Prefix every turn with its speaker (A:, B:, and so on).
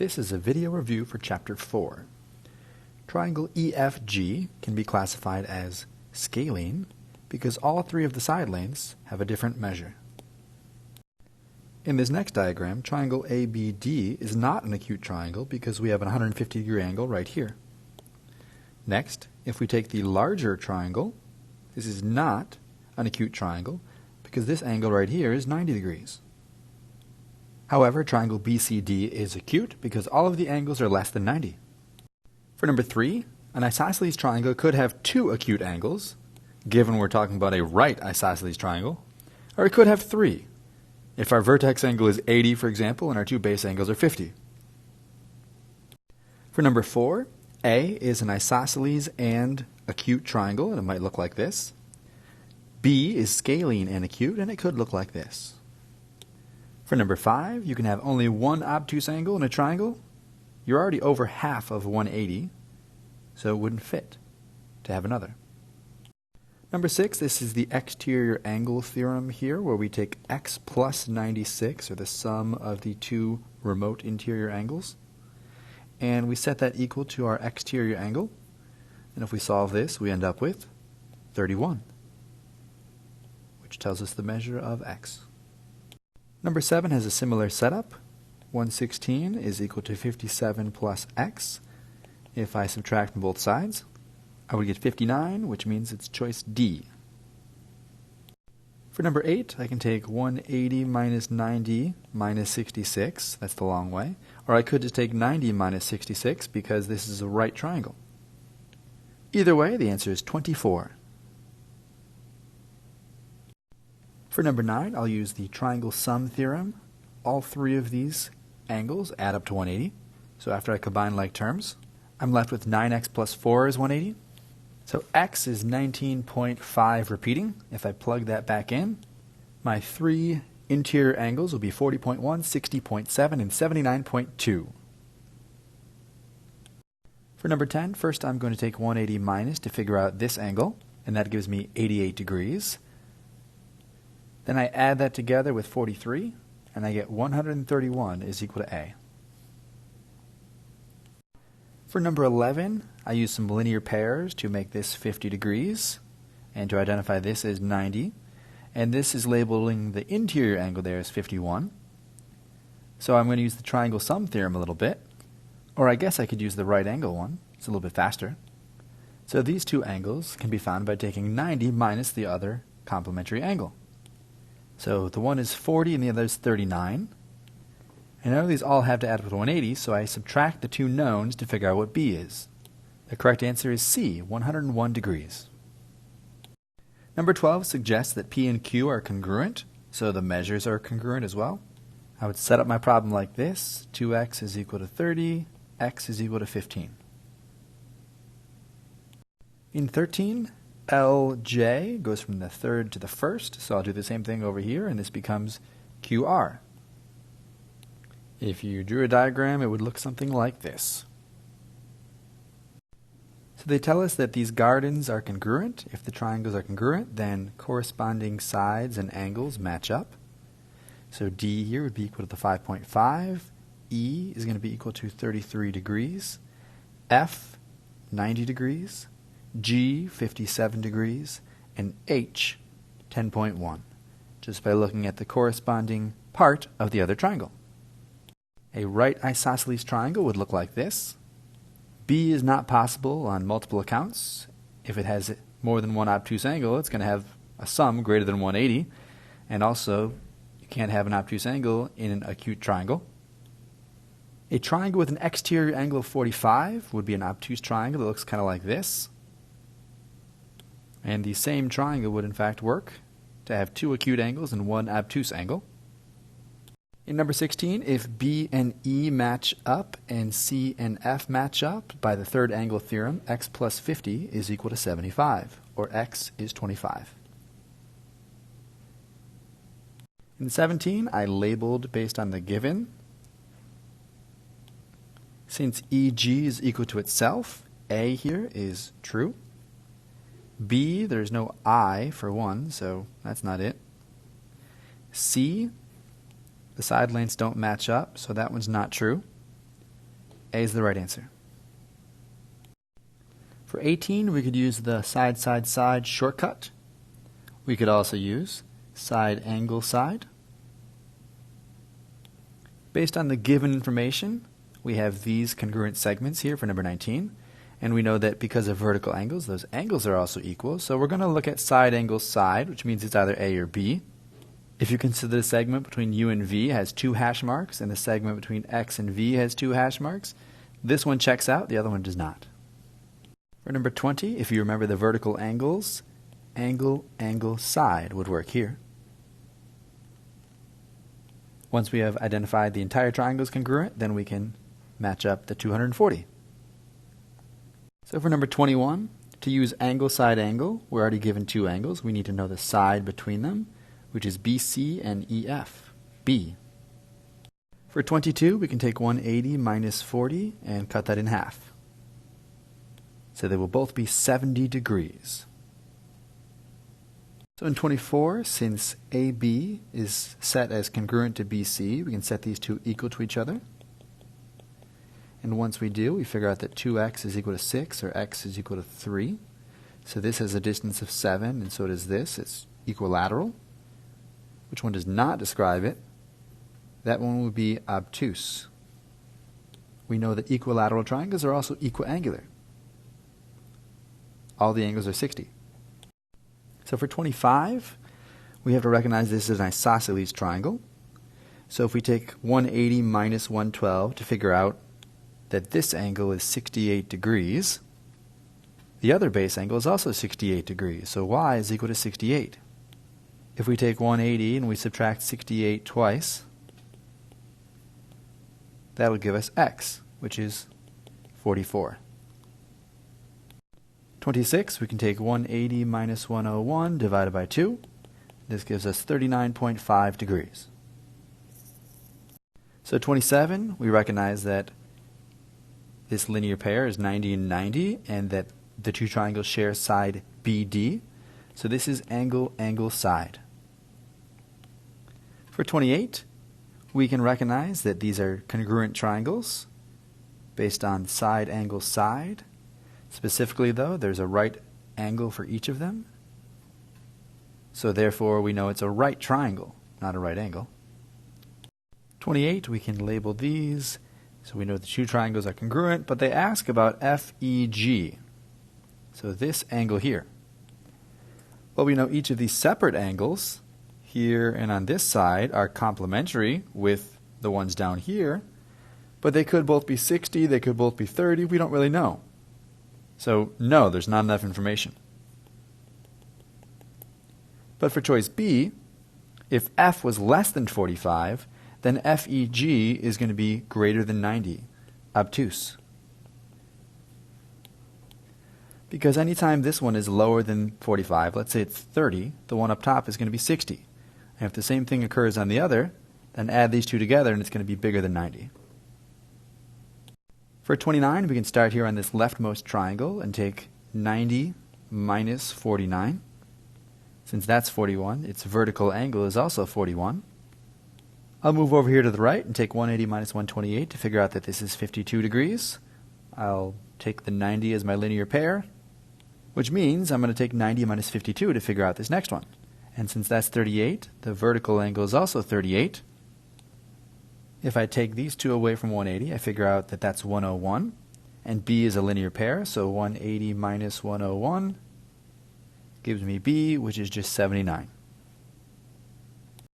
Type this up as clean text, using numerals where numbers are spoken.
A: This is a video review for Chapter 4. Triangle EFG can be classified as scalene because all three of the side lanes have a different measure. In this next diagram, triangle ABD is not an acute triangle because we have an 150-degree angle right here. Next, if we take the larger triangle, this is not an acute triangle because this angle right here is 90 degrees. However, triangle BCD is acute because all of the angles are less than 90. For number 3, an isosceles triangle could have two acute angles, given we're talking about a right isosceles triangle, or it could have 3, if our vertex angle is 80, for example, and our two base angles are 50. For number 4, A is an isosceles and acute triangle, and it might look like this. B is scalene and acute, and it could look like this. For number 5, you can have only one obtuse angle in a triangle. You're already over half of 180, so it wouldn't fit to have another. Number 6, this is the exterior angle theorem here, where we take x plus 96, or the sum of the two remote interior angles, and we set that equal to our exterior angle. And if we solve this, we end up with 31, which tells us the measure of x. Number 7 has a similar setup. 116 is equal to 57 plus x. If I subtract from both sides, I would get 59, which means it's choice D. For number 8, I can take 180 minus 90 minus 66, that's the long way, or I could just take 90 minus 66 because this is a right triangle. Either way, the answer is 24. For number 9, I'll use the triangle sum theorem. All three of these angles add up to 180. So after I combine like terms, I'm left with 9x plus 4 is 180. So x is 19.5 repeating. If I plug that back in, my three interior angles will be 40.1, 60.7, and 79.2. For number 10, first I'm going to take 180 minus to figure out this angle, and that gives me 88 degrees. Then I add that together with 43, and I get 131 is equal to A. For number 11, I use some linear pairs to make this 50 degrees, and to identify this as 90, and this is labeling the interior angle there as 51. So I'm going to use the triangle sum theorem a little bit, or I guess I could use the right angle one. It's a little bit faster. So these two angles can be found by taking 90 minus the other complementary angle. So the one is 40 and the other is 39. And I know these all have to add up to 180, so I subtract the two knowns to figure out what B is. The correct answer is C, 101 degrees. Number 12 suggests that P and Q are congruent, so the measures are congruent as well. I would set up my problem like this. 2x is equal to 30, x is equal to 15. In 13, LJ goes from the third to the first, so I'll do the same thing over here, and this becomes QR. If you drew a diagram, it would look something like this. So they tell us that these gardens are congruent. If the triangles are congruent, then corresponding sides and angles match up. So D here would be equal to the 5.5, E is going to be equal to 33 degrees, F 90 degrees, G 57 degrees, and H 10.1, just by looking at the corresponding part of the other triangle. A right isosceles triangle would look like this. B is not possible on multiple accounts. If it has more than one obtuse angle, it's going to have a sum greater than 180, and also you can't have an obtuse angle in an acute triangle. A triangle with an exterior angle of 45 would be an obtuse triangle that looks kind of like this. And the same triangle would in fact work to have two acute angles and one obtuse angle. In number 16, if B and E match up and C and F match up by the third angle theorem, x plus 50 is equal to 75, or x is 25. In 17, I labeled based on the given. Since EG is equal to itself, A here is true. B, there's no I for 1, so that's not it. C, the side lanes don't match up, so that one's not true. A is the right answer. For 18, we could use the side, side, side shortcut. We could also use side, angle, side. Based on the given information, we have these congruent segments here for number 19. And we know that because of vertical angles, those angles are also equal. So we're going to look at side, angle, side, which means it's either A or B. If you consider the segment between U and V has 2 hash marks, and the segment between X and V has 2 hash marks, this one checks out, the other one does not. For number 20, if you remember the vertical angles, angle, angle, side would work here. Once we have identified the entire triangle is congruent, then we can match up the 240. So for number 21, to use angle, side, angle, we're already given 2 angles. We need to know the side between them, which is BC and EF, B. For 22, we can take 180 minus 40 and cut that in half. So they will both be 70 degrees. So in 24, since AB is set as congruent to BC, we can set these two equal to each other. And once we do, we figure out that 2x is equal to 6, or x is equal to 3. So this has a distance of 7, and so does this. It's equilateral. Which one does not describe it? That one would be obtuse. We know that equilateral triangles are also equiangular. All the angles are 60. So for 25, we have to recognize this as an isosceles triangle. So if we take 180 minus 112 to figure out that this angle is 68 degrees, the other base angle is also 68 degrees. So y is equal to 68. If we take 180 and we subtract 68 twice, that will give us x, which is 44. 26, we can take 180 minus 101 divided by 2. This gives us 39.5 degrees. So 27, we recognize that this linear pair is 90 and 90, and that the two triangles share side BD. So this is angle, angle, side. For 28, we can recognize that these are congruent triangles based on side, angle, side. Specifically, though, there's a right angle for each of them. So therefore, we know it's a right triangle, not a right angle. 28, we can label these. So we know the two triangles are congruent, but they ask about FEG. So this angle here. Well, we know each of these separate angles here and on this side are complementary with the ones down here, but they could both be 60, they could both be 30, we don't really know. So no, there's not enough information. But for choice B, if f was less than 45, then FEG is going to be greater than 90, obtuse. Because anytime this one is lower than 45, let's say it's 30, the one up top is going to be 60. And if the same thing occurs on the other, then add these two together and it's going to be bigger than 90. For 29, we can start here on this leftmost triangle and take 90 minus 49. Since that's 41, its vertical angle is also 41. I'll move over here to the right and take 180 minus 128 to figure out that this is 52 degrees. I'll take the 90 as my linear pair, which means I'm going to take 90 minus 52 to figure out this next one. And since that's 38, the vertical angle is also 38. If I take these two away from 180, I figure out that that's 101. And B is a linear pair, so 180 minus 101 gives me B, which is just 79.